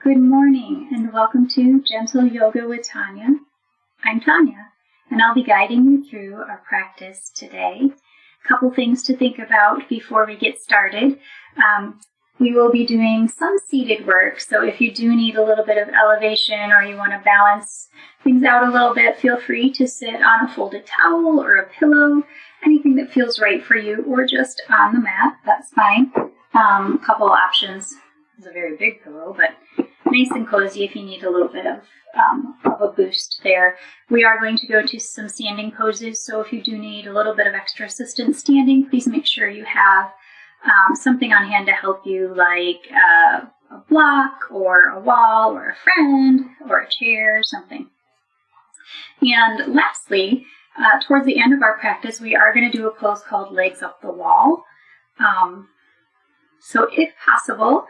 Good morning and welcome to Gentle Yoga with Tanya. I'm Tanya and I'll be guiding you through our practice today. A couple things to think about before we get started. We will be doing some seated work, so if you do need a little bit of elevation or you want to balance things out a little bit, feel free to sit on a folded towel or a pillow, anything that feels right for you, or just on the mat, that's fine. A couple options. It's a very big pillow, but nice and cozy if you need a little bit of a boost there. We are going to go to some standing poses, so if you do need a little bit of extra assistance standing, please make sure you have something on hand to help you, like a block or a wall or a friend or a chair or something. And lastly, towards the end of our practice, we are going to do a pose called legs up the wall. So if possible,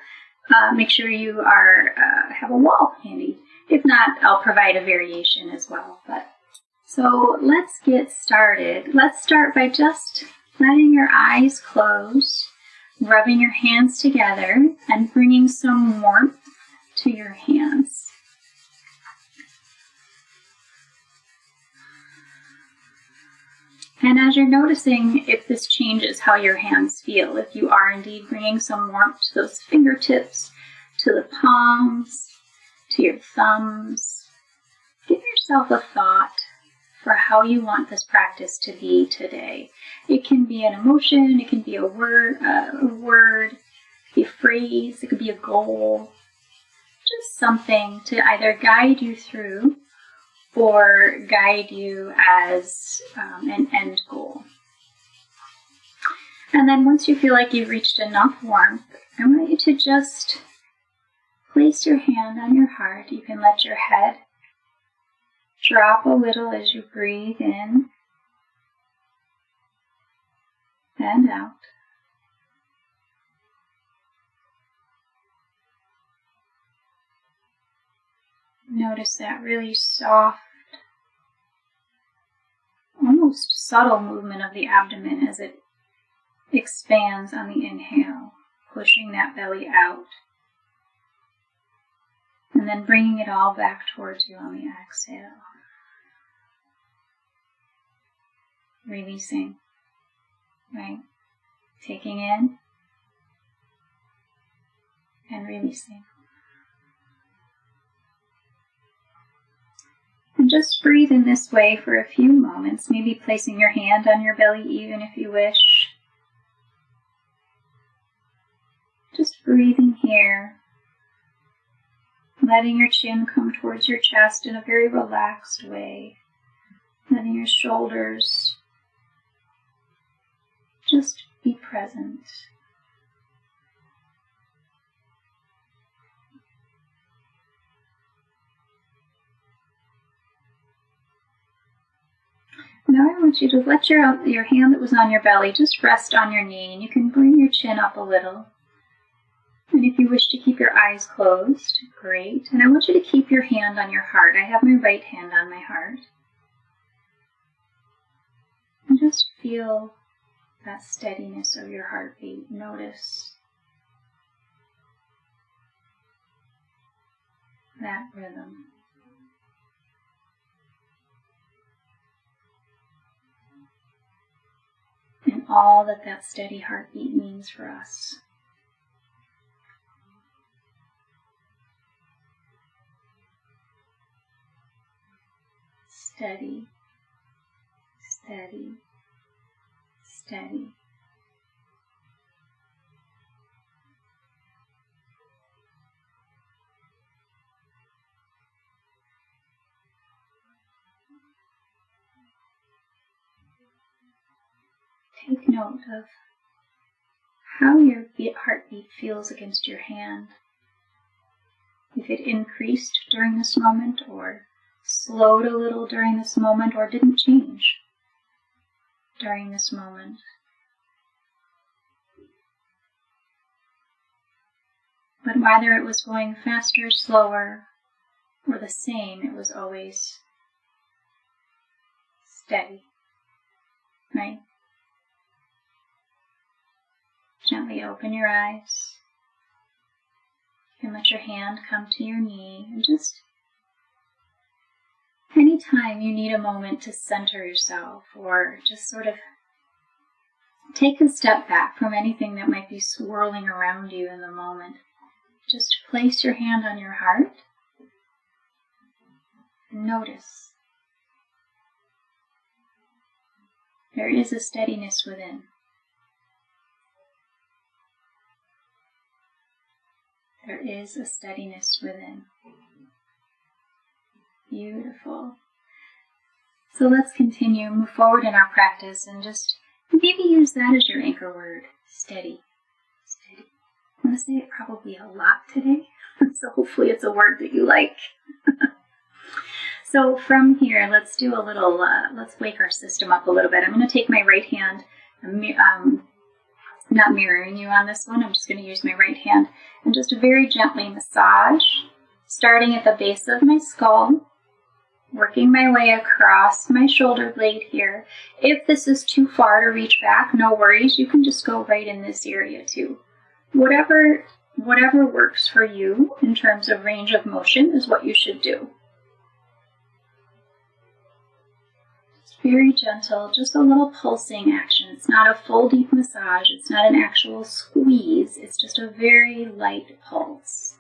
make sure you have a wall handy. If not, I'll provide a variation as well. So let's get started. Let's start by just letting your eyes close, rubbing your hands together, and bringing some warmth to your hands. And as you're noticing if this changes how your hands feel, if you are indeed bringing some warmth to those fingertips, to the palms, to your thumbs, give yourself a thought for how you want this practice to be today. It can be an emotion, it can be a word, it could be a phrase, it could be a goal, just something to either guide you through or guide you as an end goal. And then once you feel like you've reached enough warmth, I want you to just place your hand on your heart. You can let your head drop a little as you breathe in and out. Notice that really soft, almost subtle movement of the abdomen as it expands on the inhale, pushing that belly out, and then bringing it all back towards you on the exhale. Releasing, right? Taking in and releasing. And just breathe in this way for a few moments, maybe placing your hand on your belly even if you wish. Just breathing here, letting your chin come towards your chest in a very relaxed way, letting your shoulders just be present. Now I want you to let your hand that was on your belly just rest on your knee, and you can bring your chin up a little. And if you wish to keep your eyes closed, great. And I want you to keep your hand on your heart. I have my right hand on my heart. And just feel that steadiness of your heartbeat. Notice that rhythm. And all that steady heartbeat means for us. Steady, steady, steady. Take note of how your heartbeat feels against your hand. If it increased during this moment, or slowed a little during this moment, or didn't change during this moment. But whether it was going faster, slower, or the same, it was always steady, right? Gently open your eyes. You can let your hand come to your knee, and just anytime you need a moment to center yourself or just sort of take a step back from anything that might be swirling around you in the moment, just place your hand on your heart and notice. There is a steadiness within. There is a steadiness within. Beautiful. So let's continue, move forward in our practice, and just maybe use that as your anchor word. Steady. Steady. I'm going to say it probably a lot today, so hopefully it's a word that you like. So from here, let's do a little, let's wake our system up a little bit. I'm going to take my right hand, not mirroring you on this one, I'm just going to use my right hand and just very gently massage, starting at the base of my skull, working my way across my shoulder blade here. If this is too far to reach back, no worries, you can just go right in this area too. Whatever works for you in terms of range of motion is what you should do. Very gentle, just a little pulsing action. It's not a full deep massage, it's not an actual squeeze, it's just a very light pulse.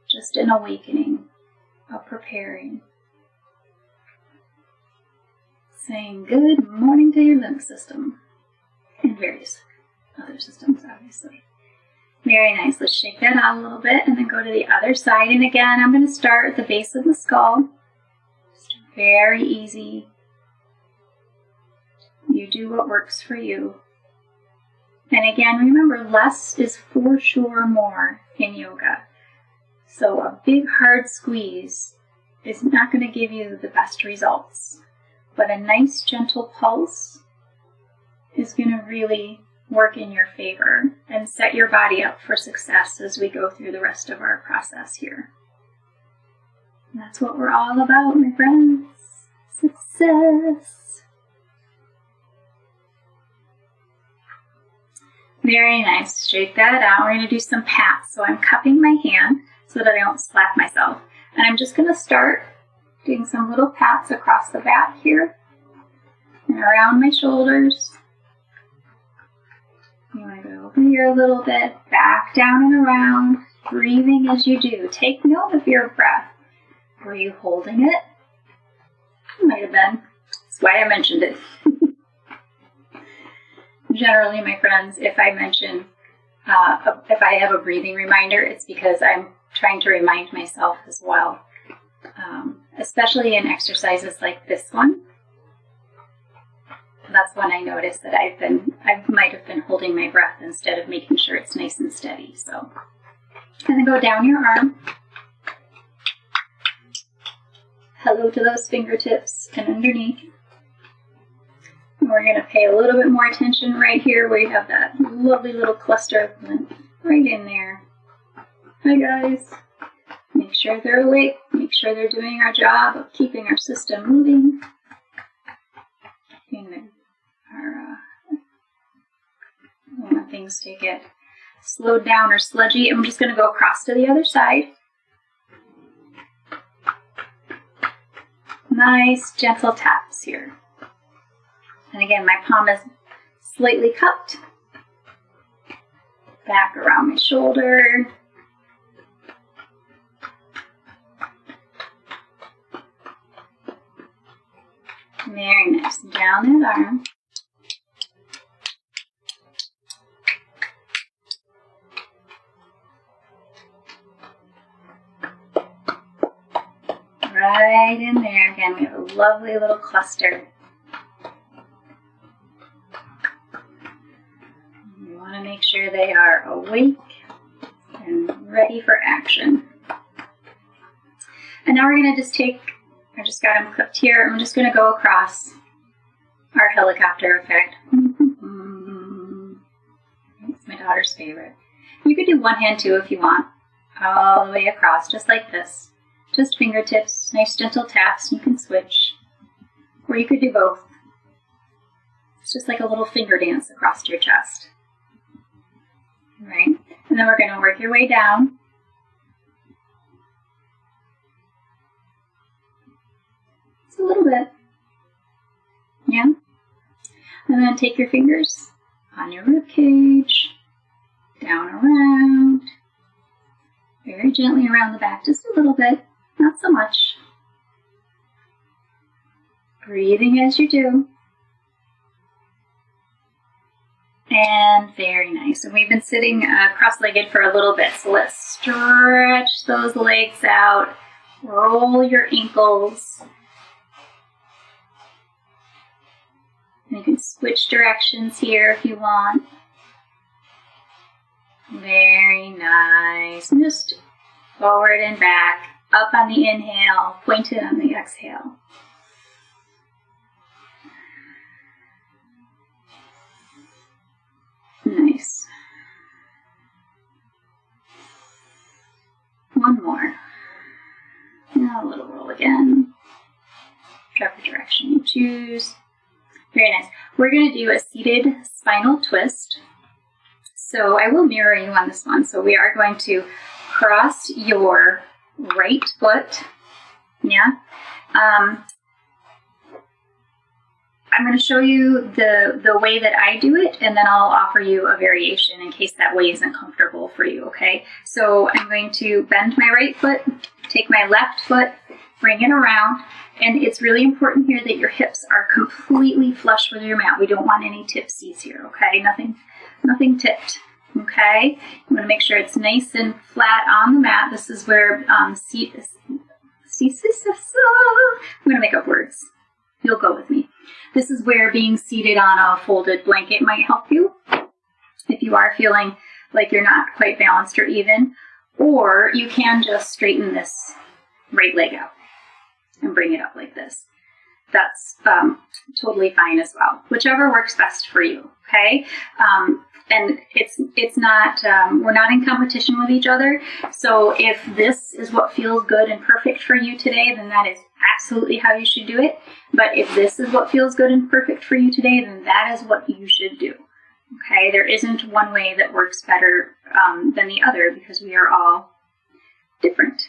Just an awakening, a preparing. Saying good morning to your lymph system and various other systems, obviously. Very nice. Let's shake that out a little bit and then go to the other side. And again, I'm going to start at the base of the skull. Just very easy. You do what works for you. And again, remember, less is for sure more in yoga. So a big hard squeeze is not going to give you the best results. But a nice gentle pulse is going to really work in your favor and set your body up for success as we go through the rest of our process here. And that's what we're all about, my friends. Success. Very nice. Shake that out. We're going to do some pats. So I'm cupping my hand so that I don't slap myself. And I'm just going to start doing some little pats across the back here and around my shoulders. You want to go over here a little bit, back down and around, breathing as you do. Take note of your breath. Were you holding it? Might have been. That's why I mentioned it. Generally, my friends, if I mention, if I have a breathing reminder, it's because I'm trying to remind myself as well. Especially in exercises like this one. That's when I notice that I might have been holding my breath instead of making sure it's nice and steady. So, and then go down your arm. Hello to those fingertips and underneath. And we're going to pay a little bit more attention right here where you have that lovely little cluster of lymph right in there. Hi guys. Make sure they're awake. Make sure they're doing our job of keeping our system moving. Keeping our when things to get slowed down or sludgy. I'm just going to go across to the other side. Nice gentle taps here. And again, my palm is slightly cupped. Back around my shoulder. Very nice. Down that arm. Right in there. Again, we have a lovely little cluster. You want to make sure they are awake and ready for action. And now we're going to just take, I just got them clipped here, I'm just going to go across our helicopter effect. It's my daughter's favorite. You could do one hand too if you want, all the way across, just like this. Just fingertips, nice gentle taps, you can switch. Or you could do both. It's just like a little finger dance across your chest. Right? And then we're going to work your way down. And then take your fingers on your rib cage, down around, very gently around the back, just a little bit, not so much. Breathing as you do. And very nice. And we've been sitting cross-legged for a little bit, so let's stretch those legs out. Roll your ankles. And you can switch directions here if you want. Very nice. And just forward and back, up on the inhale, pointed on the exhale. Nice. One more. And a little roll again. Whichever direction you choose. Very nice. We're going to do a seated spinal twist. So I will mirror you on this one. So we are going to cross your right foot. Yeah. I'm going to show you the way that I do it, and then I'll offer you a variation in case that way isn't comfortable for you, okay? So I'm going to bend my right foot, take my left foot, bring it around, and it's really important here that your hips are completely flush with your mat. We don't want any tipsies here, okay? Nothing tipped, okay? I'm going to make sure it's nice and flat on the mat. This is where I'm going to make up words. You'll go with me. This is where being seated on a folded blanket might help you if you are feeling like you're not quite balanced or even, or you can just straighten this right leg out and bring it up like this. That's totally fine as well. Whichever works best for you, okay? And it's not, we're not in competition with each other. So if this is what feels good and perfect for you today, then that is absolutely how you should do it. But if this is what feels good and perfect for you today, then that is what you should do. Okay, there isn't one way that works better than the other because we are all different.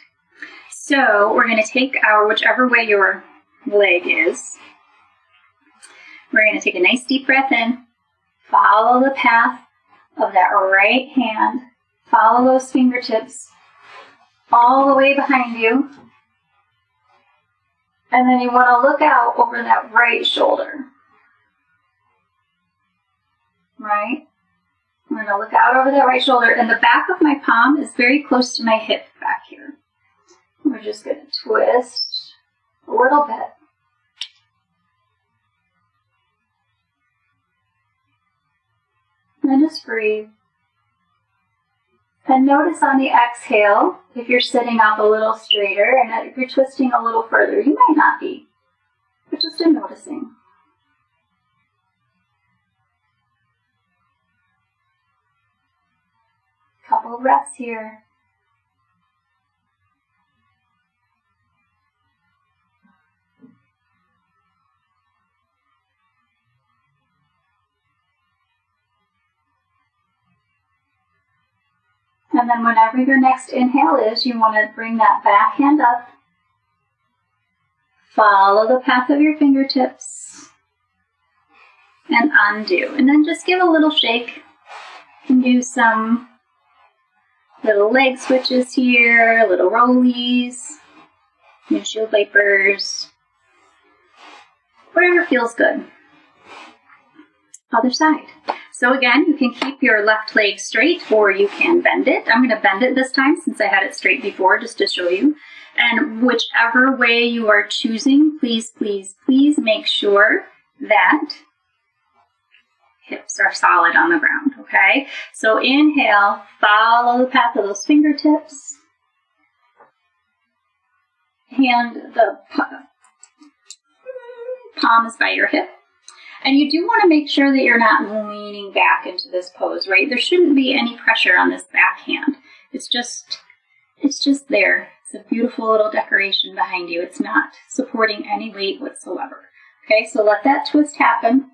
So we're going to take our, whichever way your leg is, we're going to take a nice deep breath in, follow the path of that right hand, follow those fingertips all the way behind you. And then you want to look out over that right shoulder. Right? I'm going to look out over that right shoulder, and the back of my palm is very close to my hip back here. We're just going to twist a little bit. And just breathe. And notice on the exhale, if you're sitting up a little straighter, and if you're twisting a little further, you might not be, but just in noticing. Couple breaths here. And then whenever your next inhale is, you want to bring that back hand up. Follow the path of your fingertips. And undo. And then just give a little shake. And do some little leg switches here, little rollies, windshield wipers. Whatever feels good. Other side. So again, you can keep your left leg straight or you can bend it. I'm going to bend it this time since I had it straight before just to show you. And whichever way you are choosing, please, please, please make sure that hips are solid on the ground, okay? So inhale, follow the path of those fingertips. Hand, the palm is by your hip. And you do want to make sure that you're not leaning back into this pose, right? There shouldn't be any pressure on this back hand. It's just there. It's a beautiful little decoration behind you. It's not supporting any weight whatsoever. Okay, so let that twist happen.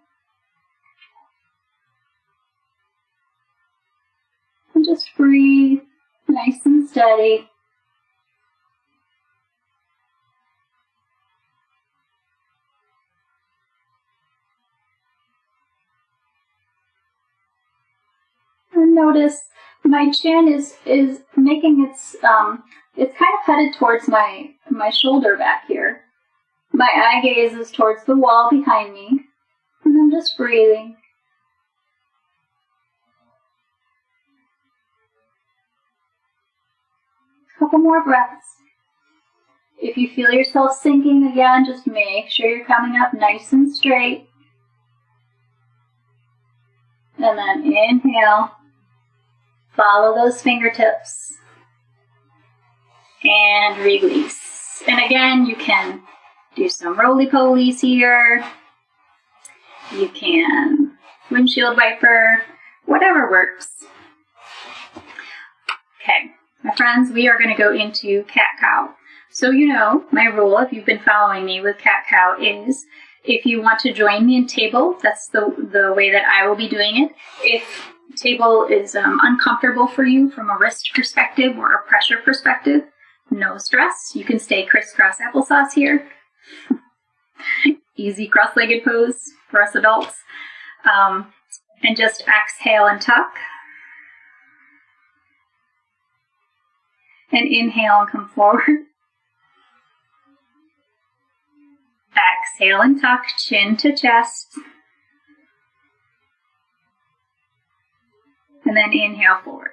And just breathe, nice and steady. notice my chin is making it's kind of headed towards my shoulder back here. My eye gaze is towards the wall behind me, and I'm just breathing. Couple more breaths. If you feel yourself sinking again, just make sure you're coming up nice and straight. And then inhale. Follow those fingertips. And release. And again, you can do some roly-polies here. You can windshield wiper, whatever works. Okay, my friends, we are going to go into cat-cow. So you know, my rule, if you've been following me with cat-cow, is if you want to join me in table, that's the way that I will be doing it. If table is uncomfortable for you from a wrist perspective or a pressure perspective, no stress. You can stay crisscross applesauce here. Easy cross-legged pose for us adults. And just exhale and tuck. And inhale and come forward. Exhale and tuck, chin to chest. And then inhale forward.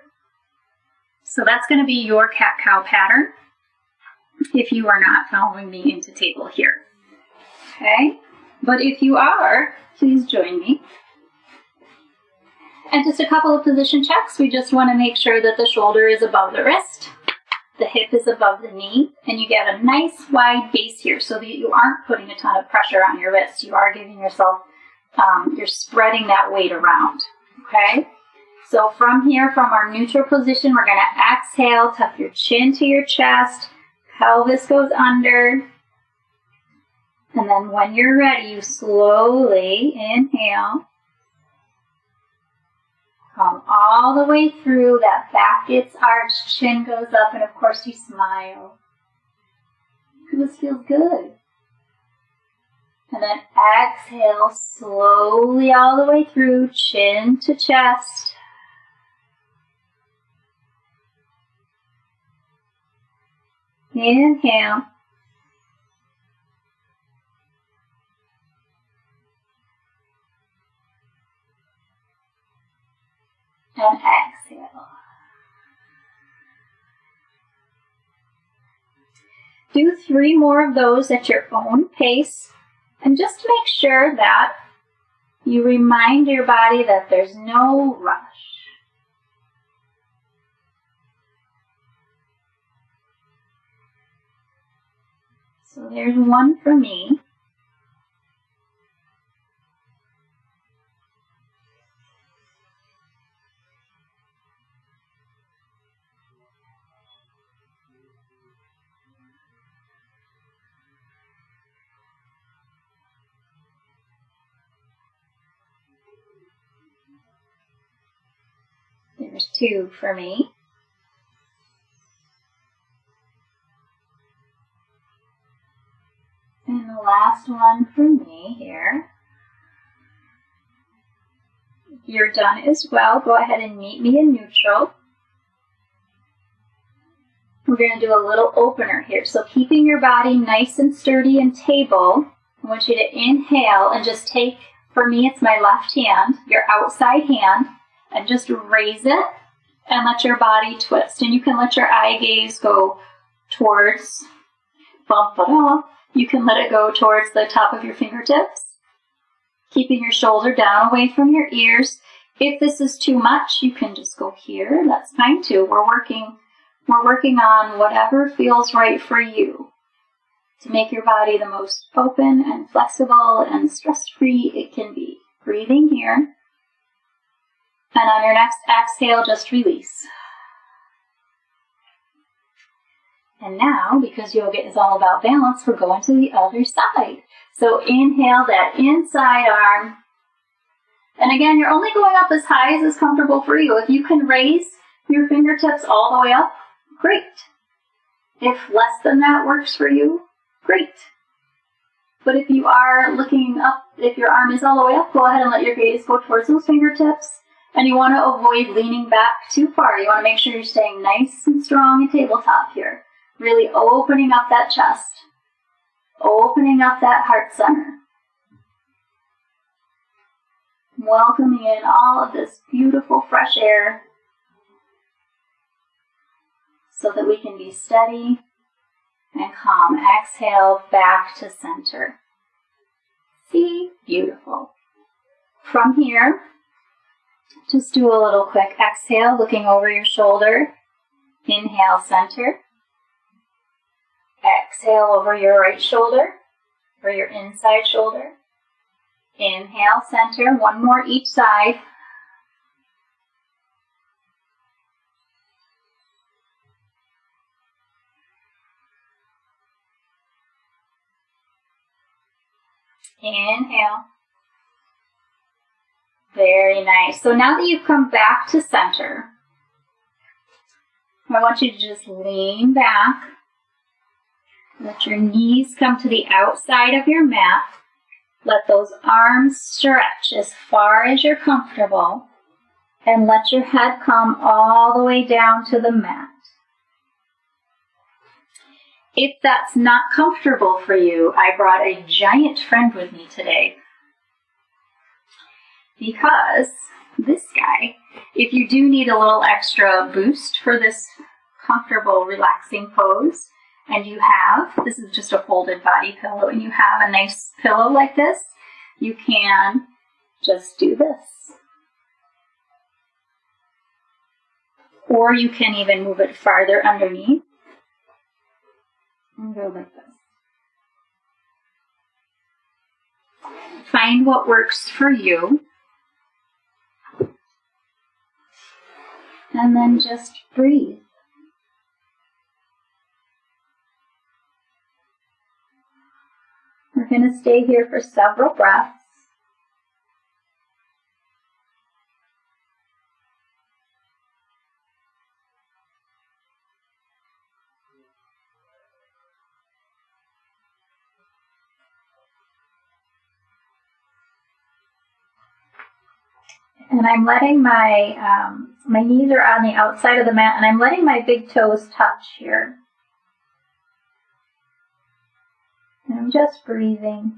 So that's going to be your cat-cow pattern if you are not following me into table here. Okay? But if you are, please join me. And just a couple of position checks. We just want to make sure that the shoulder is above the wrist. The hip is above the knee, and you get a nice wide base here so that you aren't putting a ton of pressure on your wrist. You are giving yourself, you're spreading that weight around, okay? So from here, from our neutral position, we're going to exhale, tuck your chin to your chest, pelvis goes under, and then when you're ready, you slowly inhale. Come all the way through, that back gets arched, chin goes up, and of course you smile. This feels good. And then exhale slowly all the way through, chin to chest. Inhale. And exhale. Do 3 more of those at your own pace, and just make sure that you remind your body that there's no rush. So there's one for me. There's 2 for me. And the last one for me here. If you're done as well, go ahead and meet me in neutral. We're going to do a little opener here. So keeping your body nice and sturdy and table, I want you to inhale and just take, for me it's my left hand, your outside hand, and just raise it and let your body twist. And you can let your eye gaze go towards, bump it off. You can let it go towards the top of your fingertips, keeping your shoulder down away from your ears. If this is too much, you can just go here. That's fine too. We're working on whatever feels right for you to make your body the most open and flexible and stress-free it can be. Breathing here. And on your next exhale, just release. And now, because yoga is all about balance, we're going to the other side. So inhale that inside arm. And again, you're only going up as high as is comfortable for you. If you can raise your fingertips all the way up, great. If less than that works for you, great. But if you are looking up, if your arm is all the way up, go ahead and let your gaze go towards those fingertips. And you want to avoid leaning back too far. You want to make sure you're staying nice and strong in tabletop here. Really opening up that chest. Opening up that heart center. Welcoming in all of this beautiful fresh air so that we can be steady and calm. Exhale back to center. See? Beautiful. From here, just do a little quick exhale, looking over your shoulder. Inhale, center. Exhale over your right shoulder, or your inside shoulder. Inhale, center. One more each side. Inhale. Very nice. So now that you've come back to center, I want you to just lean back. Let your knees come to the outside of your mat. Let those arms stretch as far as you're comfortable. And let your head come all the way down to the mat. If that's not comfortable for you, I brought a giant friend with me today. Because this guy, if you do need a little extra boost for this comfortable, relaxing pose, and you have, this is just a folded body pillow, and you have a nice pillow like this, you can just do this. Or you can even move it farther underneath and go like this. Find what works for you. And then just breathe. We're going to stay here for several breaths. And I'm letting my knees are on the outside of the mat, and I'm letting my big toes touch here. And I'm just breathing.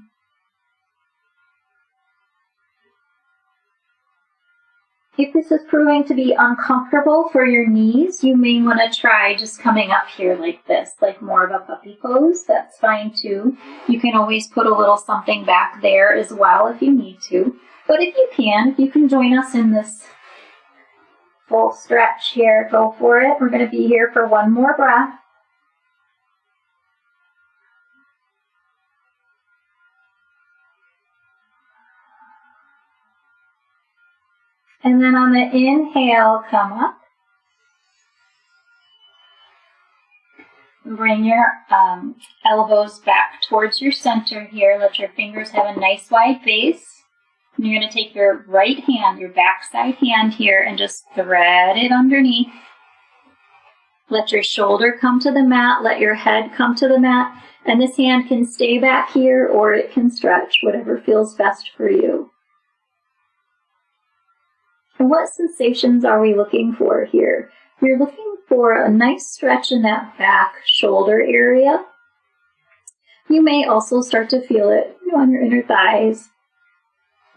If this is proving to be uncomfortable for your knees, you may want to try just coming up here like this, like more of a puppy pose. That's fine too. You can always put a little something back there as well if you need to. But if you can join us in this full stretch here, go for it. We're going to be here for one more breath. And then on the inhale, come up. Bring your elbows back towards your center here. Let your fingers have a nice wide base. And you're going to take your right hand, your backside hand here, and just thread it underneath. Let your shoulder come to the mat. Let your head come to the mat. And this hand can stay back here or it can stretch, whatever feels best for you. And what sensations are we looking for here? You're looking for a nice stretch in that back shoulder area. You may also start to feel it on your inner thighs.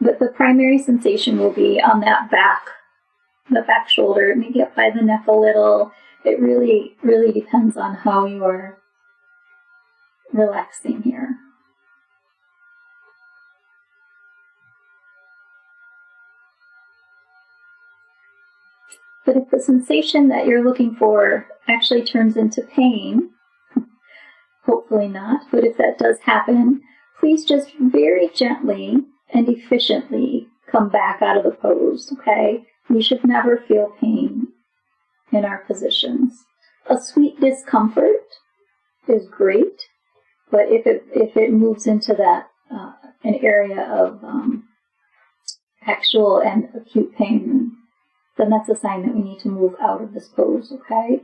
But the primary sensation will be on that the back shoulder, maybe up by the neck a little. It really, really depends on how you are relaxing here. But if the sensation that you're looking for actually turns into pain, hopefully not, but if that does happen, please just very gently and efficiently come back out of the pose, okay? We should never feel pain in our positions. A sweet discomfort is great, but if it moves into that an area of actual and acute pain, then that's a sign that we need to move out of this pose, okay?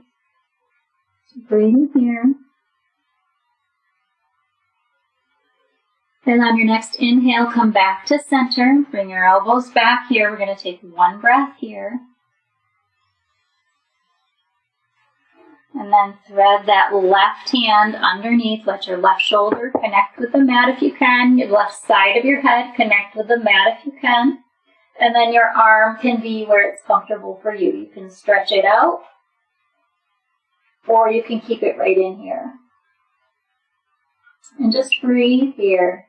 So breathe in here. And on your next inhale, come back to center. Bring your elbows back here. We're going to take one breath here. And then thread that left hand underneath. Let your left shoulder connect with the mat if you can. Your left side of your head connect with the mat if you can. And then your arm can be where it's comfortable for you. You can stretch it out, or you can keep it right in here. And just breathe here.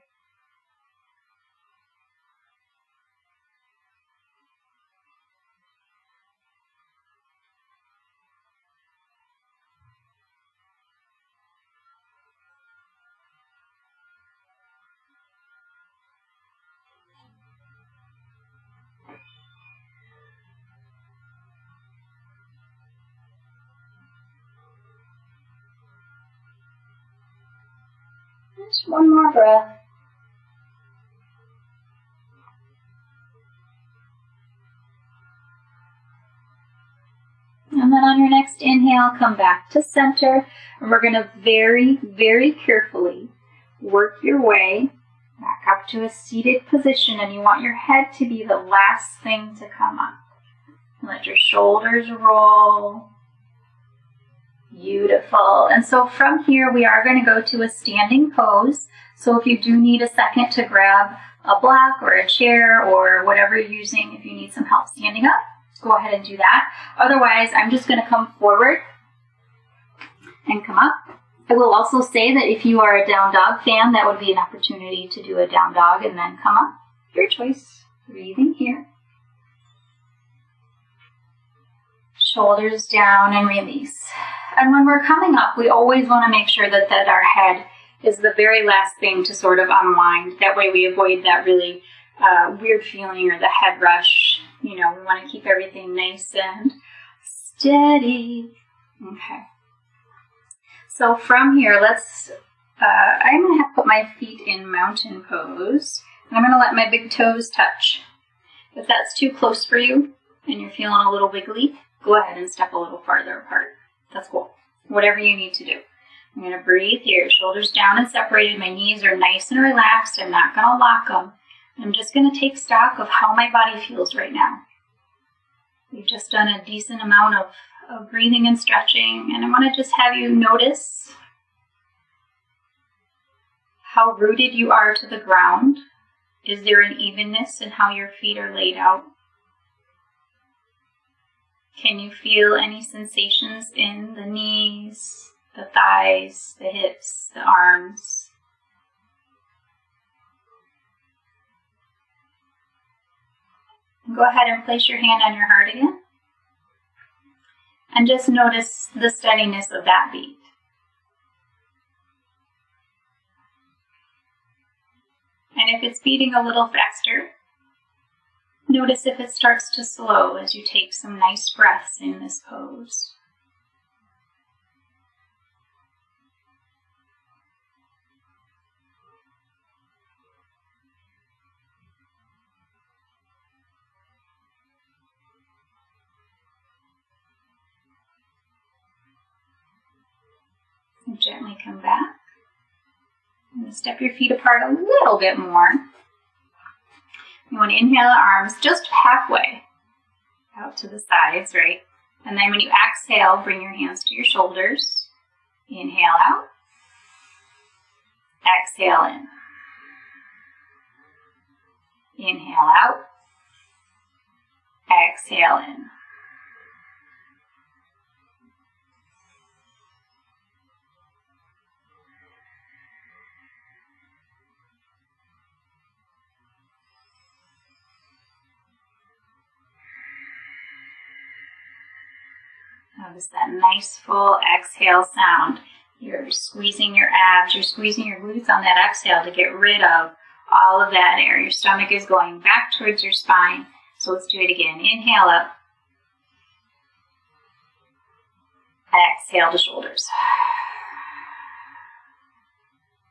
Just one more breath. And then on your next inhale, come back to center. And we're going to very, very carefully work your way back up to a seated position. And you want your head to be the last thing to come up. Let your shoulders roll. Beautiful. And so from here, we are going to go to a standing pose. So if you do need a second to grab a block or a chair or whatever you're using, if you need some help standing up, go ahead and do that. Otherwise, I'm just going to come forward and come up. I will also say that if you are a down dog fan, that would be an opportunity to do a down dog and then come up. Your choice. Breathing here. Shoulders down and release. And when we're coming up, we always want to make sure that our head is the very last thing to sort of unwind. That way we avoid that really weird feeling or the head rush. You know, we want to keep everything nice and steady. Okay. So from here, I'm going to have to put my feet in mountain pose. And I'm going to let my big toes touch. If that's too close for you and you're feeling a little wiggly, go ahead and step a little farther apart. That's cool. Whatever you need to do. I'm going to breathe here. Shoulders down and separated. My knees are nice and relaxed. I'm not going to lock them. I'm just going to take stock of how my body feels right now. We've just done a decent amount of breathing and stretching. And I want to just have you notice how rooted you are to the ground. Is there an evenness in how your feet are laid out? Can you feel any sensations in the knees, the thighs, the hips, the arms? Go ahead and place your hand on your heart again. And just notice the steadiness of that beat. And if it's beating a little faster, notice if it starts to slow as you take some nice breaths in this pose. And gently come back. And step your feet apart a little bit more. You want to inhale the arms just halfway out to the sides, right? And then when you exhale, bring your hands to your shoulders. Inhale out. Exhale in. Inhale out. Exhale in. Notice that nice full exhale sound. You're squeezing your abs, you're squeezing your glutes on that exhale to get rid of all of that air. Your stomach is going back towards your spine. So let's do it again. Inhale up. Exhale to shoulders.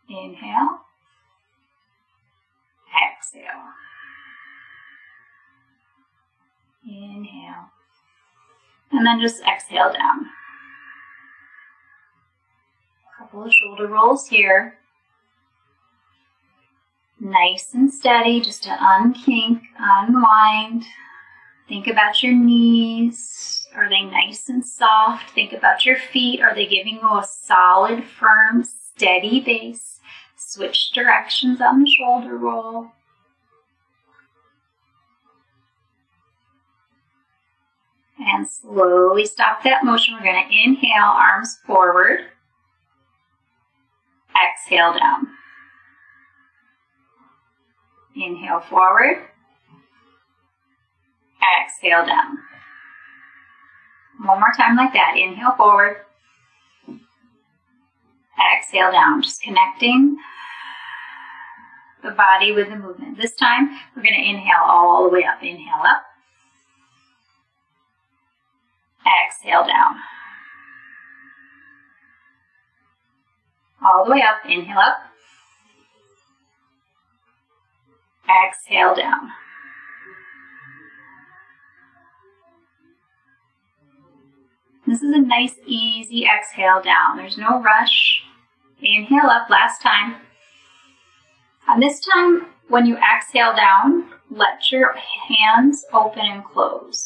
Inhale. Exhale. Inhale. And then just exhale down. A couple of shoulder rolls here. Nice and steady, just to unkink, unwind. Think about your knees. Are they nice and soft? Think about your feet. Are they giving you a solid, firm, steady base? Switch directions on the shoulder roll. And slowly stop that motion. We're going to inhale, arms forward. Exhale down. Inhale forward. Exhale down. One more time like that. Inhale forward. Exhale down. Just connecting the body with the movement. This time, we're going to inhale all the way up. Inhale up. Exhale down. All the way up. Inhale up. Exhale down. This is a nice, easy exhale down. There's no rush. Inhale up, last time. And this time, when you exhale down, let your hands open and close.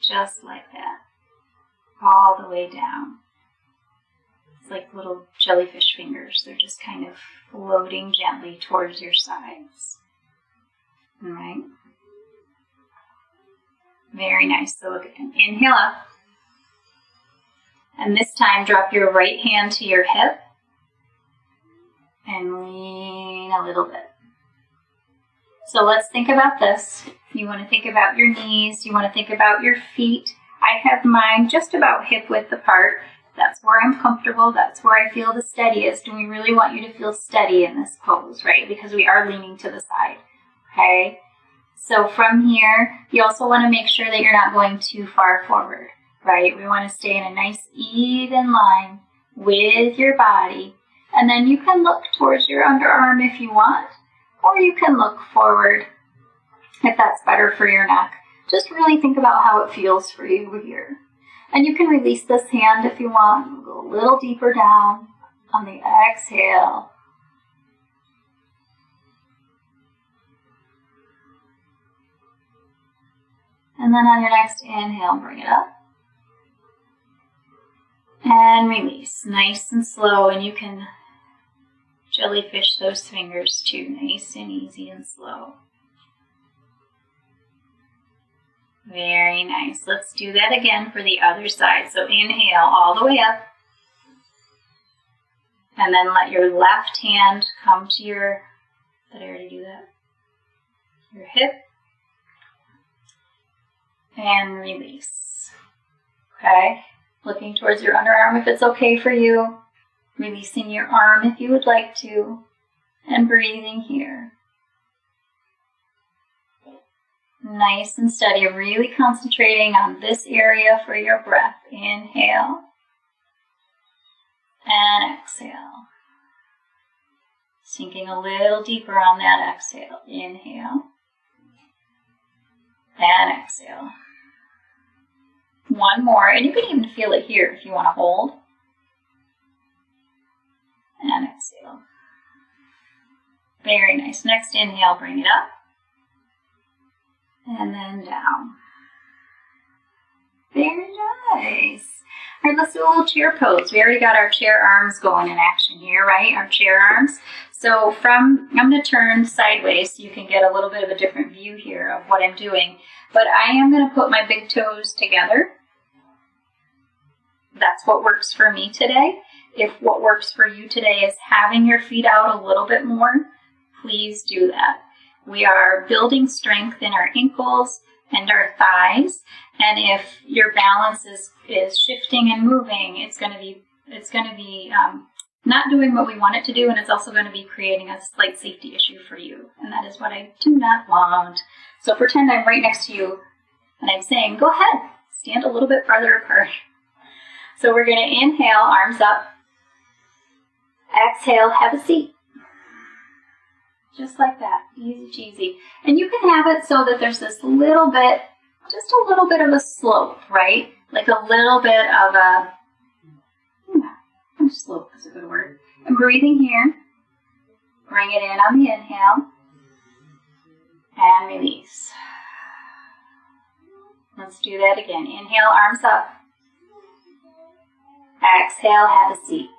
Just like that. All the way down. It's like little jellyfish fingers. They're just kind of floating gently towards your sides. All right. Very nice. So again, inhale up. And this time, drop your right hand to your hip and lean a little bit. So let's think about this. You want to think about your knees. You want to think about your feet. I have mine just about hip width apart. That's where I'm comfortable. That's where I feel the steadiest. And we really want you to feel steady in this pose, right? Because we are leaning to the side, okay? So from here, you also want to make sure that you're not going too far forward, right? We want to stay in a nice even line with your body. And then you can look towards your underarm if you want, or you can look forward if that's better for your neck. Just really think about how it feels for you here. And you can release this hand if you want. Go a little deeper down on the exhale. And then on your next inhale, bring it up. And release, nice and slow. And you can jellyfish those fingers too, nice and easy and slow. Very nice. Let's do that again for the other side. So inhale all the way up. And then let your left hand come to your, did I already do that? Your hip. And release. Okay? Looking towards your underarm if it's okay for you. Releasing your arm if you would like to. And breathing here. Nice and steady, really concentrating on this area for your breath. Inhale and exhale. Sinking a little deeper on that exhale. Inhale and exhale. One more, and you can even feel it here if you want to hold. And exhale. Very nice. Next inhale, bring it up. And then down. Very nice. All right, let's do a little chair pose. We already got our chair arms going in action here, right? Our chair arms. So I'm going to turn sideways so you can get a little bit of a different view here of what I'm doing. But I am going to put my big toes together. That's what works for me today. If what works for you today is having your feet out a little bit more, please do that. We are building strength in our ankles and our thighs, and if your balance is shifting and moving, it's going to be not doing what we want it to do, and it's also going to be creating a slight safety issue for you, and that is what I do not want. So pretend I'm right next to you, and I'm saying, go ahead, stand a little bit farther apart. So we're going to inhale, arms up. Exhale, have a seat. Just like that, easy cheesy. And you can have it so that there's this little bit, just a little bit of a slope, right? Like a little bit of a slope is a good word. And breathing here. Bring it in on the inhale. And release. Let's do that again. Inhale, arms up. Exhale, have a seat.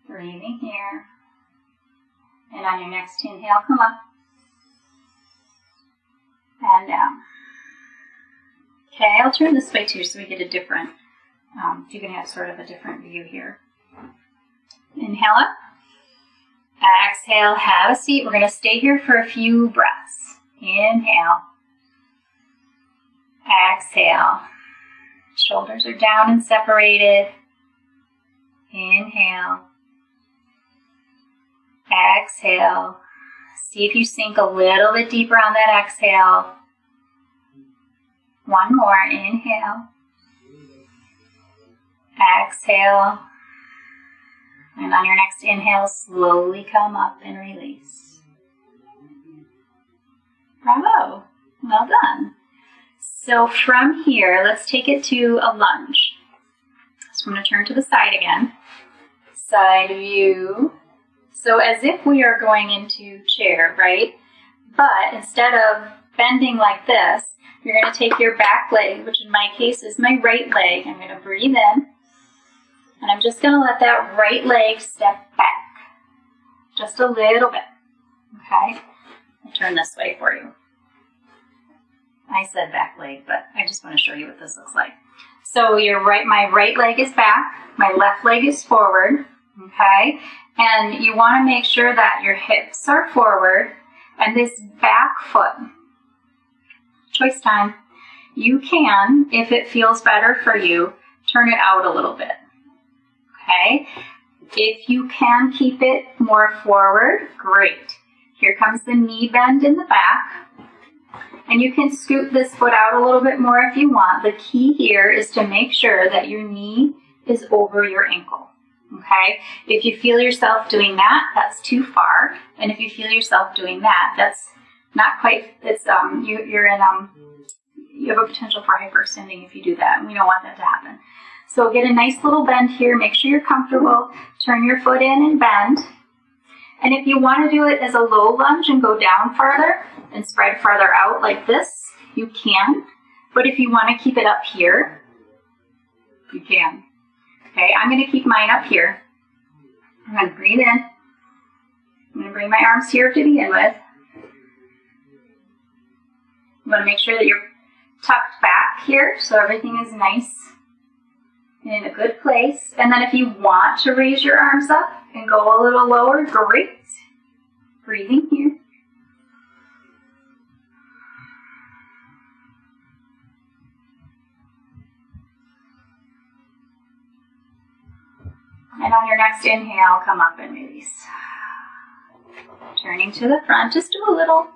Breathing here. And on your next inhale, come up. And down. Okay, I'll turn this way too so we get a different, you can have sort of a different view here. Inhale up. Exhale, have a seat. We're going to stay here for a few breaths. Inhale. Exhale. Shoulders are down and separated. Inhale. Exhale. See if you sink a little bit deeper on that exhale. One more. Inhale. Exhale. And on your next inhale, slowly come up and release. Bravo. Well done. So from here, let's take it to a lunge. So I'm going to turn to the side again. Side view. So as if we are going into chair, right? But instead of bending like this, you're going to take your back leg, which in my case is my right leg. I'm going to breathe in. And I'm just going to let that right leg step back. Just a little bit. Okay? I'll turn this way for you. I said back leg, but I just want to show you what this looks like. So my right leg is back. My left leg is forward. Okay? And you want to make sure that your hips are forward. And this back foot, choice time, you can, if it feels better for you, turn it out a little bit. Okay, if you can keep it more forward, great. Here comes the knee bend in the back. And you can scoot this foot out a little bit more if you want. The key here is to make sure that your knee is over your ankle. Okay, if you feel yourself doing that, that's too far. And if you feel yourself doing that, that's not quite, it's, you have a potential for hyperextending if you do that. And we don't want that to happen. So get a nice little bend here. Make sure you're comfortable. Turn your foot in and bend. And if you want to do it as a low lunge and go down farther and spread farther out like this, you can. But if you want to keep it up here, you can. Okay, I'm going to keep mine up here. I'm going to breathe in. I'm going to bring my arms here to begin with. I'm going to make sure that you're tucked back here so everything is nice and in a good place. And then if you want to raise your arms up and go a little lower, great. Breathing here. And on your next inhale, come up and release. Turning to the front, just do a little,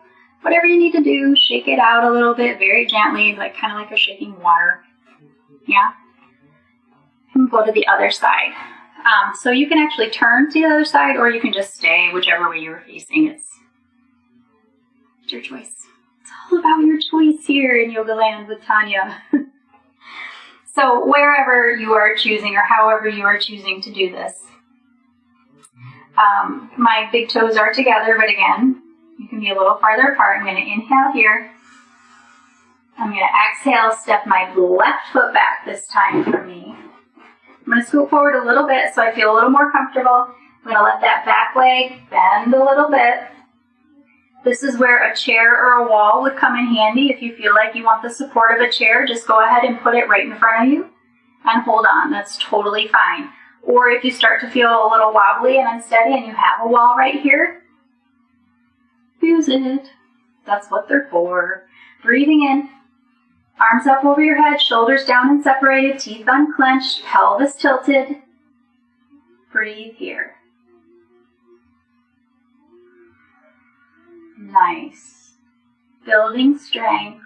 whatever you need to do, shake it out a little bit, very gently, like kind of like you're shaking water. Yeah? And go to the other side. So you can actually turn to the other side, or you can just stay whichever way you're facing. It's your choice. It's all about your choice here in Yoga Land with Tanya. So wherever you are choosing, or however you are choosing to do this. My big toes are together, but again, you can be a little farther apart. I'm going to inhale here. I'm going to exhale, step my left foot back this time for me. I'm going to scoot forward a little bit so I feel a little more comfortable. I'm going to let that back leg bend a little bit. This is where a chair or a wall would come in handy. If you feel like you want the support of a chair, just go ahead and put it right in front of you and hold on. That's totally fine. Or if you start to feel a little wobbly and unsteady and you have a wall right here, use it. That's what they're for. Breathing in. Arms up over your head, shoulders down and separated, teeth unclenched, pelvis tilted. Breathe here. Nice. Building strength.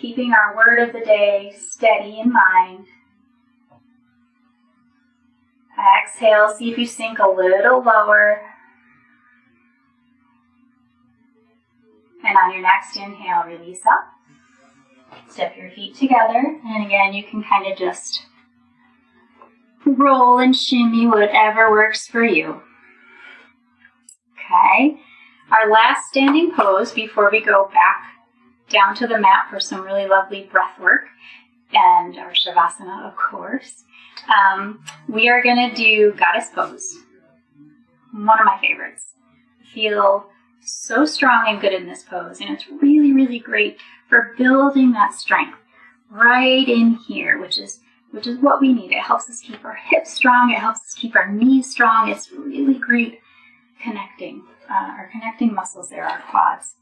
Keeping our word of the day steady in mind. Exhale, see if you sink a little lower. And on your next inhale, release up. Step your feet together, and again, you can kind of just roll and shimmy, whatever works for you. Okay, our last standing pose before we go back down to the mat for some really lovely breath work and our Shavasana, of course. We are going to do goddess pose. One of my favorites. Feel so strong and good in this pose, and it's really, really great for building that strength right in here, which is what we need. It helps us keep our hips strong. It helps us keep our knees strong. It's really great connecting. Our connecting muscles there, our quads.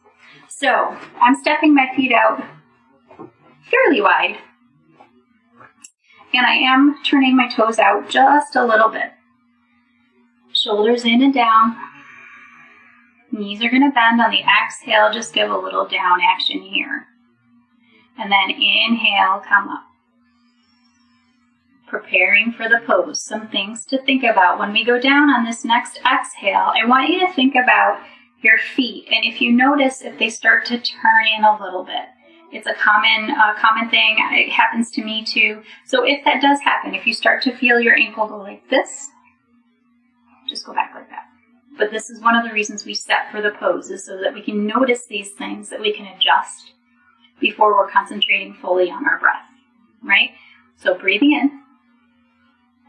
So I'm stepping my feet out fairly wide, and I am turning my toes out just a little bit. Shoulders in and down. Knees are going to bend on the exhale. Just give a little down action here. And then inhale, come up. Preparing for the pose. Some things to think about. When we go down on this next exhale, I want you to think about your feet. And if you notice if they start to turn in a little bit. It's a common thing. It happens to me too. So if that does happen, if you start to feel your ankle go like this, just go back like that. But this is one of the reasons we set for the pose, is so that we can notice these things, that we can adjust before we're concentrating fully on our breath, right? So breathing in,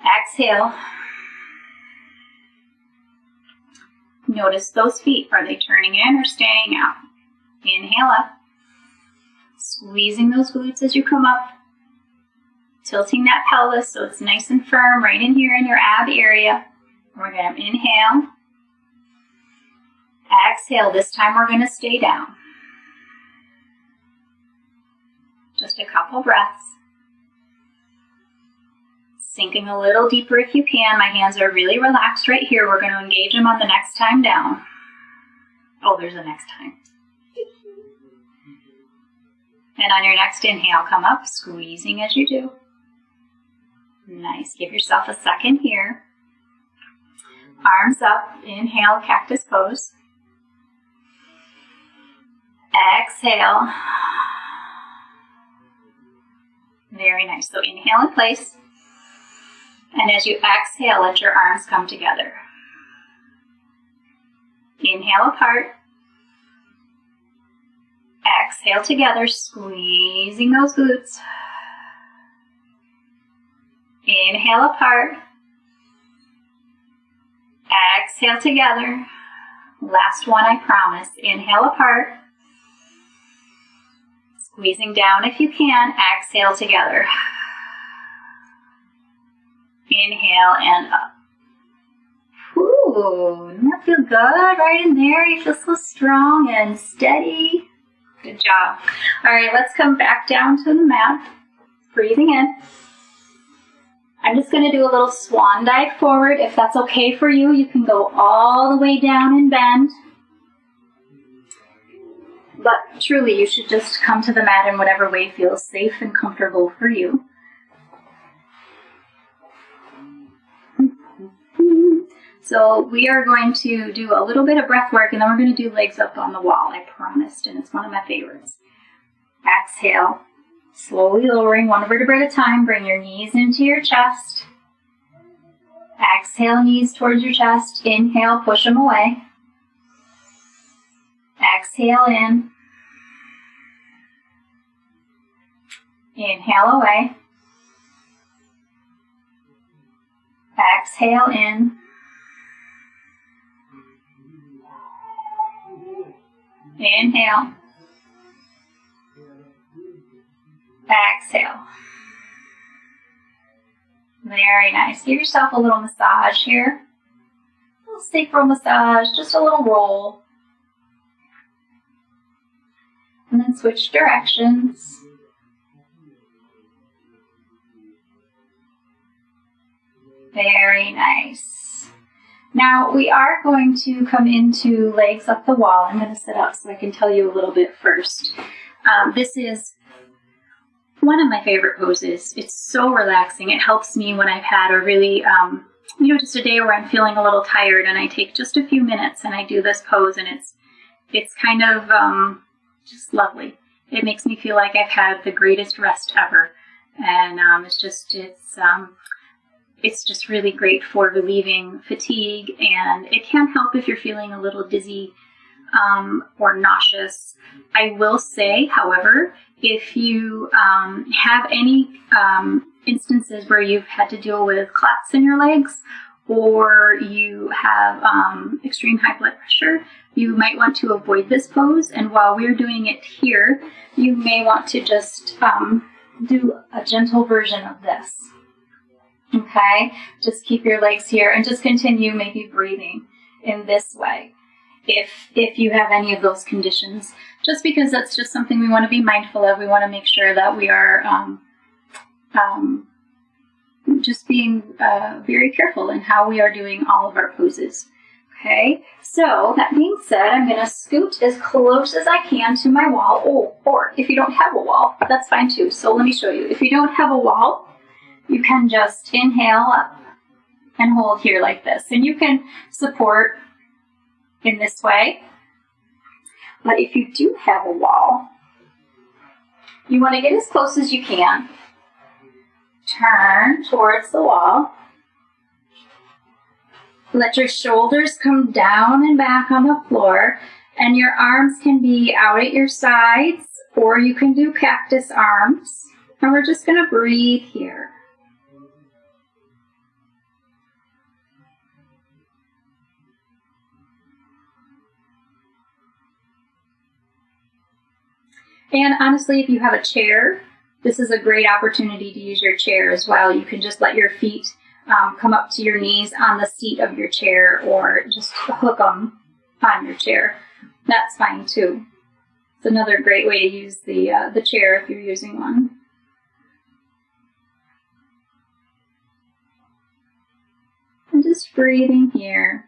exhale. Notice those feet. Are they turning in or staying out? Inhale up. Squeezing those glutes as you come up. Tilting that pelvis so it's nice and firm right in here in your ab area. We're going to inhale. Exhale. This time we're going to stay down. Just a couple breaths. Sinking a little deeper if you can. My hands are really relaxed right here. We're going to engage them on the next time down. Oh, there's a next time. And on your next inhale, come up, squeezing as you do. Nice. Give yourself a second here. Arms up. Inhale, cactus pose. Exhale. Very nice. So inhale in place. And as you exhale, let your arms come together. Inhale apart. Exhale together, squeezing those glutes. Inhale apart. Exhale together. Last one, I promise. Inhale apart. Squeezing down if you can. Exhale together. Inhale and up. Ooh, doesn't that feel good right in there? You feel so strong and steady. Good job. All right, let's come back down to the mat. Breathing in. I'm just going to do a little swan dive forward. If that's okay for you, you can go all the way down and bend. But truly, you should just come to the mat in whatever way feels safe and comfortable for you. So we are going to do a little bit of breath work, and then we're going to do legs up on the wall, I promised, and it's one of my favorites. Exhale, slowly lowering one vertebra at a time. Bring your knees into your chest. Exhale, knees towards your chest. Inhale, push them away. Exhale in. Inhale away. Exhale in. Inhale. Exhale. Very nice. Give yourself a little massage here. A little sacral massage, just a little roll. And then switch directions. Very nice. Now we are going to come into legs up the wall. I'm going to sit up so I can tell you a little bit first. This is one of my favorite poses. It's so relaxing. It helps me when I've had a really, just a day where I'm feeling a little tired, and I take just a few minutes and I do this pose, and it's kind of just lovely. it makes me feel like I've had the greatest rest ever. And it's just really great for relieving fatigue, and it can help if you're feeling a little dizzy or nauseous. I will say, however, if you have any instances where you've had to deal with clots in your legs, or you have extreme high blood pressure, you might want to avoid this pose. And while we're doing it here, you may want to just do a gentle version of this. Okay, just keep your legs here and just continue maybe breathing in this way if you have any of those conditions, just because that's just something we want to be mindful of. We want to make sure that we are just being very careful in how we are doing all of our poses. Okay, so that being said, I'm going to scoot as close as I can to my wall, or if you don't have a wall, that's fine too. So let me show you. If you don't have a wall, you can just inhale up and hold here like this. And you can support in this way. But if you do have a wall, you want to get as close as you can. Turn towards the wall. Let your shoulders come down and back on the floor. And your arms can be out at your sides, or you can do cactus arms. And we're just going to breathe here. And honestly, if you have a chair, this is a great opportunity to use your chair as well. You can just let your feet come up to your knees on the seat of your chair, or just hook them on your chair. That's fine too. It's another great way to use the chair if you're using one. And just breathing here.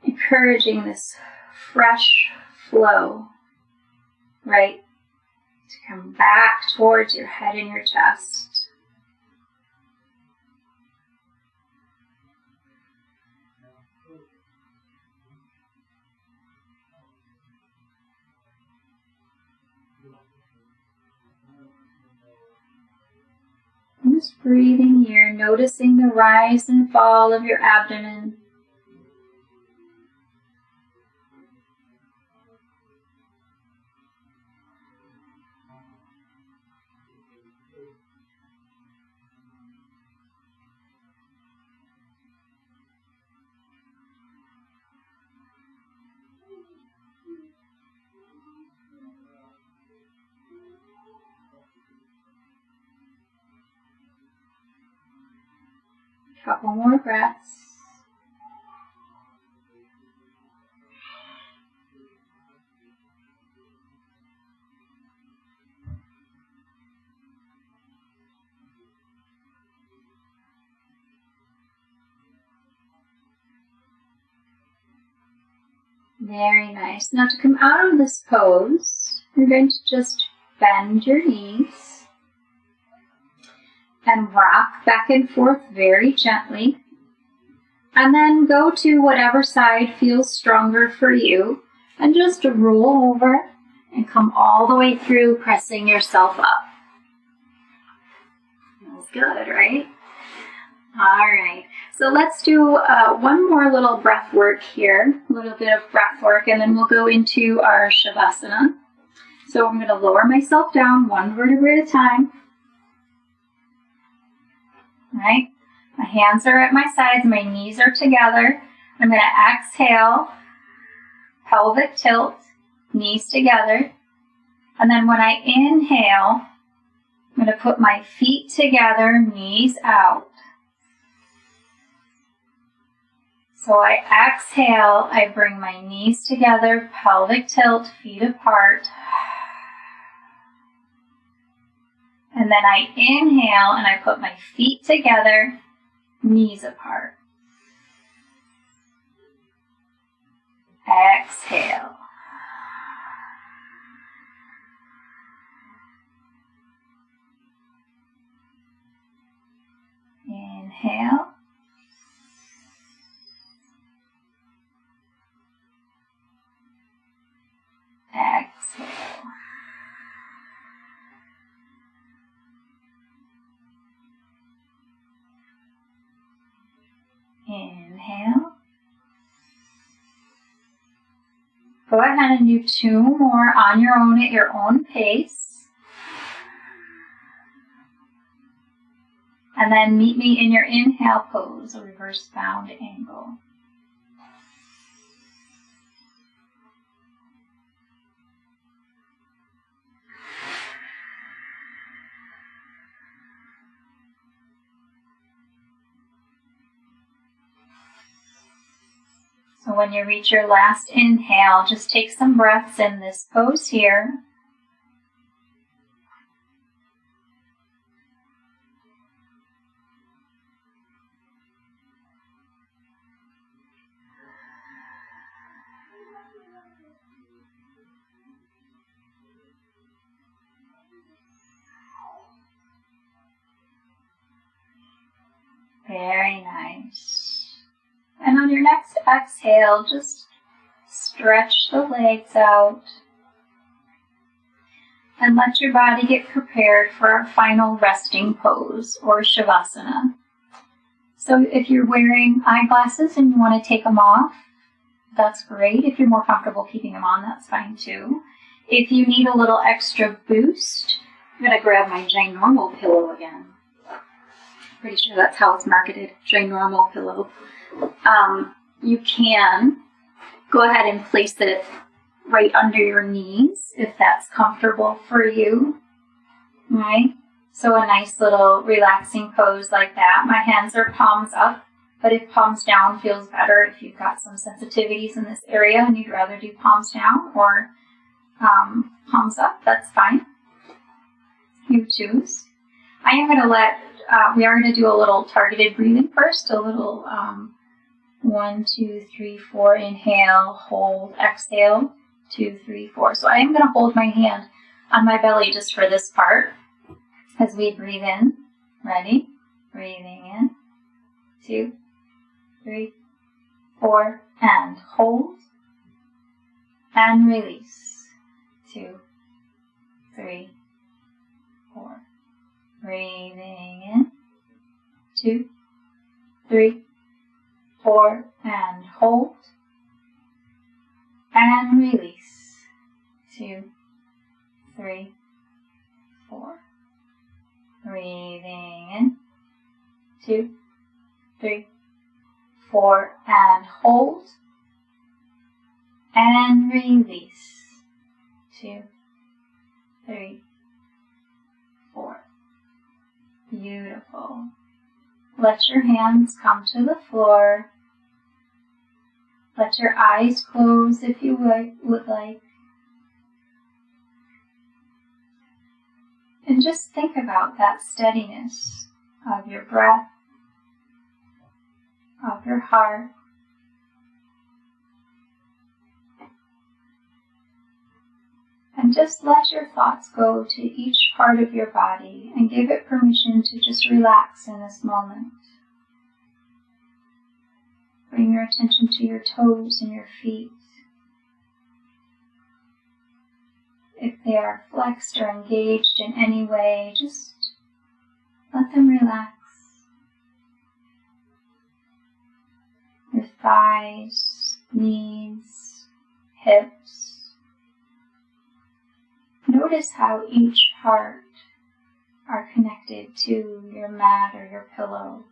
Encouraging this fresh flow, right? To come back towards your head and your chest. And just breathing here, noticing the rise and fall of your abdomen. Couple more breaths. Very nice. Now to come out of this pose, you're going to just bend your knees and rock back and forth very gently. And then go to whatever side feels stronger for you and just roll over and come all the way through, pressing yourself up. Feels good, right? All right, so let's do one more little breath work here, a little bit of breath work, and then we'll go into our Shavasana. So I'm going to lower myself down one vertebrae at a time. All right, my hands are at my sides, my knees are together. I'm going to exhale, pelvic tilt, knees together. And then when I inhale, I'm going to put my feet together, knees out. So I exhale, I bring my knees together, pelvic tilt, feet apart. And then I inhale and I put my feet together, knees apart. Exhale. Inhale. inhale. Go ahead and do 2 more on your own at your own pace. And then meet me in your inhale pose, a reverse bound angle. So when you reach your last inhale, just take some breaths in this pose here. Very nice. And on your next exhale, just stretch the legs out and let your body get prepared for our final resting pose, or Shavasana. So if you're wearing eyeglasses and you want to take them off, that's great. If you're more comfortable keeping them on, that's fine too. If you need a little extra boost, I'm going to grab my ginormal pillow again. Pretty sure that's how it's marketed, ginormal pillow. You can go ahead and place it right under your knees if that's comfortable for you, right? So a nice little relaxing pose like that. My hands are palms up, but if palms down feels better, if you've got some sensitivities in this area and you'd rather do palms down or palms up, that's fine. You choose. I am going to we are going to do a little targeted breathing first, a little 1, 2, 3, 4, inhale, hold, exhale, 2, 3, 4. So I am going to hold my hand on my belly just for this part as we breathe in. Ready? Breathing in, 2, 3, 4, and hold, and release, 2, 3, 4. Breathing in, 2, 3, 4, and hold, and release, 2, 3, 4. Breathing in, 2, 3, 4, and hold, and release, 2, 3, 4. Beautiful. Let your hands come to the floor. Let your eyes close if you would like. And just think about that steadiness of your breath, of your heart. And just let your thoughts go to each part of your body and give it permission to just relax in this moment. Bring your attention to your toes and your feet. If they are flexed or engaged in any way, just let them relax. Your thighs, knees, hips. Notice how each part are connected to your mat or your pillow.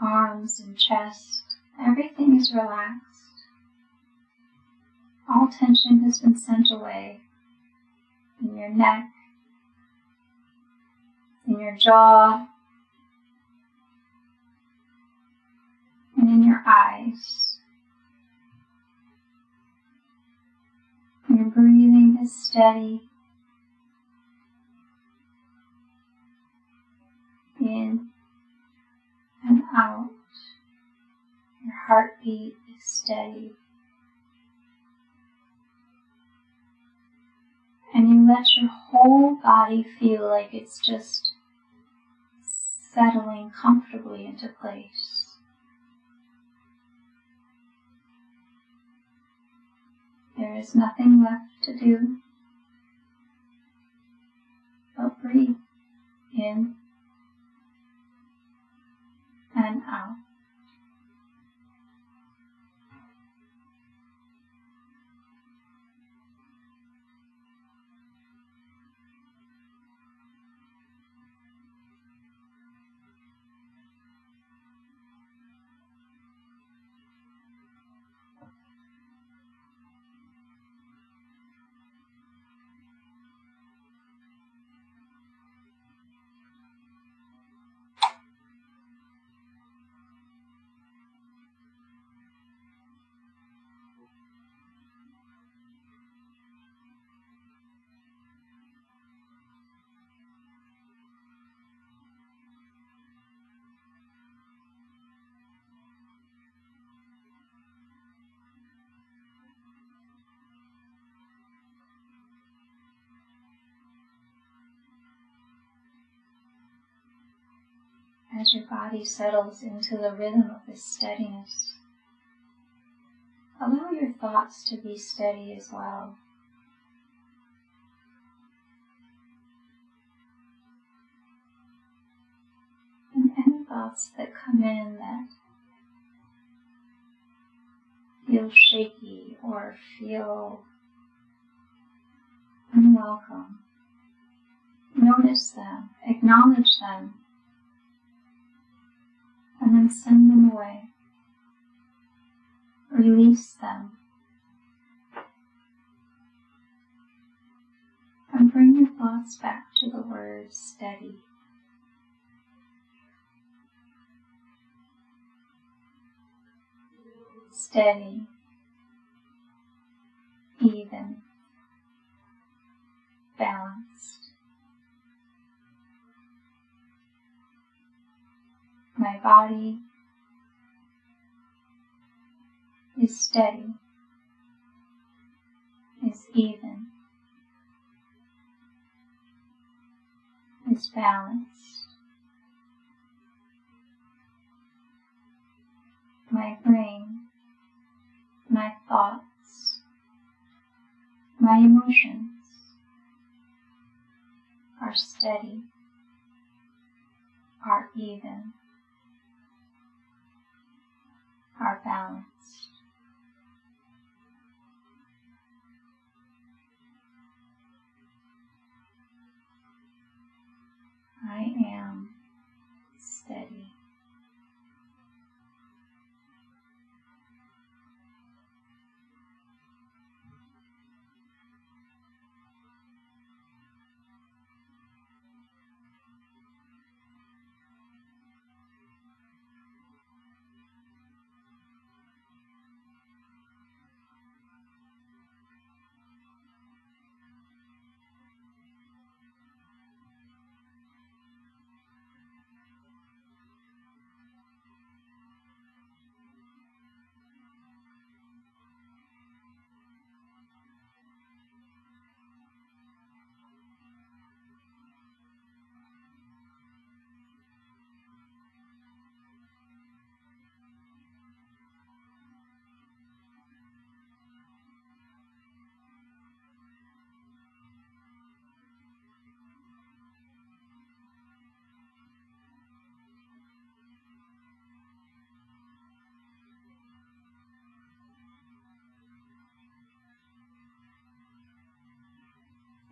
Arms and chest, everything is relaxed. All tension has been sent away in your neck, in your jaw, and in your eyes. Your breathing is steady. In and out. Your heartbeat is steady. And you let your whole body feel like it's just settling comfortably into place. There is nothing left to do but breathe in out. As your body settles into the rhythm of this steadiness, allow your thoughts to be steady as well. And any thoughts that come in that feel shaky or feel unwelcome, notice them, acknowledge them, and then send them away. Release them. And bring your thoughts back to the word steady. Steady, even, balanced. My body is steady, is even, is balanced. My brain, my thoughts, my emotions are steady, are even, are balanced. I am steady.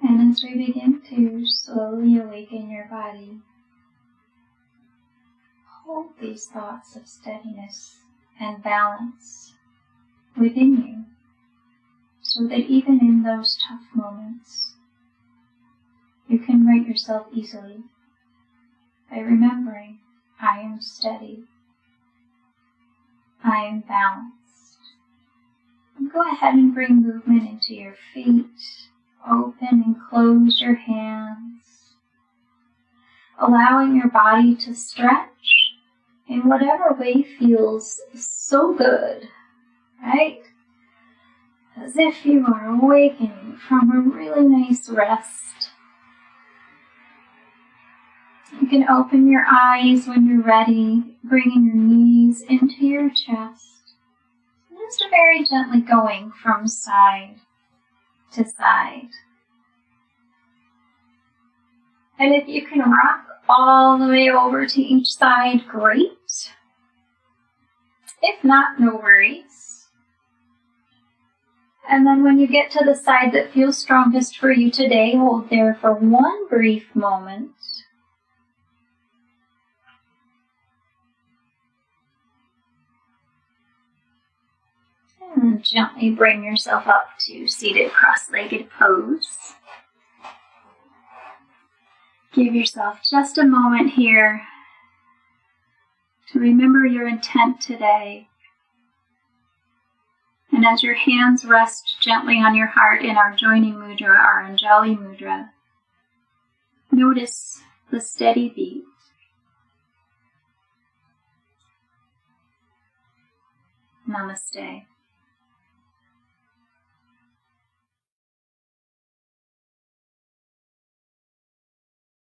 And as we begin to slowly awaken your body, hold these thoughts of steadiness and balance within you, so that even in those tough moments, you can right yourself easily by remembering, I am steady, I am balanced. And go ahead and bring movement into your feet. Open and close your hands, allowing your body to stretch in whatever way feels so good, right? As if you are awakening from a really nice rest. You can open your eyes when you're ready, bringing your knees into your chest, just very gently going from side to side. And if you can rock all the way over to each side, great. If not, no worries. And then when you get to the side that feels strongest for you today, hold there for one brief moment. And gently bring yourself up to seated cross-legged pose. Give yourself just a moment here to remember your intent today. And as your hands rest gently on your heart in our joining mudra, our Anjali mudra, notice the steady beat. Namaste.